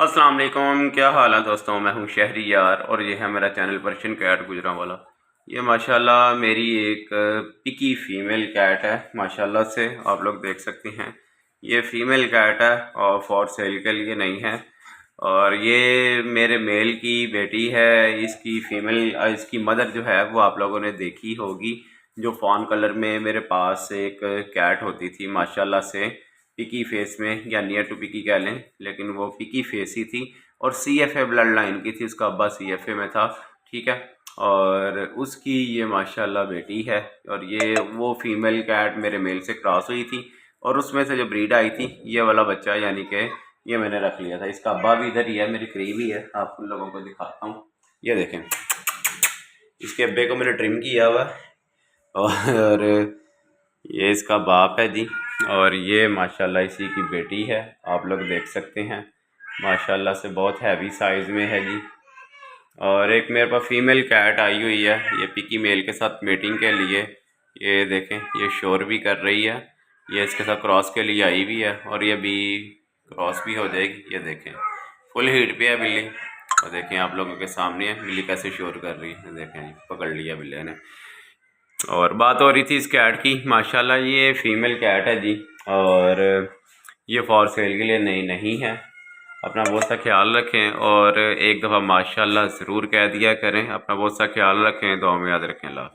अस्सलाम वालेकुम, क्या हाल है दोस्तों। मैं हूं शहरी यार और ये है मेरा चैनल पर्शियन कैट गुजरांवाला। ये माशाल्लाह मेरी एक पिकी फ़ीमेल कैट है। माशाल्लाह से आप लोग देख सकते हैं, ये फ़ीमेल कैट है और फॉर सेल के लिए नहीं है। और ये मेरे मेल की बेटी है। इसकी फ़ीमेल इसकी मदर जो है वो आप लोगों ने देखी होगी, जो फ़ॉन कलर में मेरे पास एक कैट होती थी माशाल्लाह से, पिकी फेस में या नियर टू पिकी कह लें, लेकिन वो पिकी फेस ही थी और CFA ब्लड लाइन की थी। उसका अब्बा CFA में था, ठीक है। और उसकी ये माशाल्लाह बेटी है। और ये वो फीमेल कैट मेरे मेल से क्रॉस हुई थी और उसमें से जो ब्रीड आई थी ये वाला बच्चा, यानी कि ये मैंने रख लिया था। इसका अब्बा भी इधर ही है, मेरे करीब ही है। आपको लोगों को दिखाता हूँ, ये देखें, इसके अब्बे को मैंने ट्रिम किया हुआ है। और ये इसका बाप है जी। और ये माशाल्लाह इसी की बेटी है, आप लोग देख सकते हैं। माशाल्लाह से बहुत हैवी साइज़ में है जी। और एक मेरे पास फीमेल कैट आई हुई है, ये पिकी मेल के साथ मीटिंग के लिए। ये देखें, ये शोर भी कर रही है। ये इसके साथ क्रॉस के लिए आई भी है और ये भी क्रॉस भी हो जाएगी। ये देखें, फुल हीट पे है बिल्ली। और देखें आप लोगों के सामने है बिल्ली कैसे शोर कर रही है। देखें जी, पकड़ लिया बिल्ली ने। और बात हो रही थी इस कैट की, माशाल्लाह ये फीमेल कैट है जी। और ये फॉर सेल के लिए नहीं है। अपना बहुत सा ख्याल रखें और एक दफ़ा माशाल्लाह ज़रूर कह दिया करें। अपना बहुत सा ख्याल रखें, दुआ में याद रखें। अल्लाह।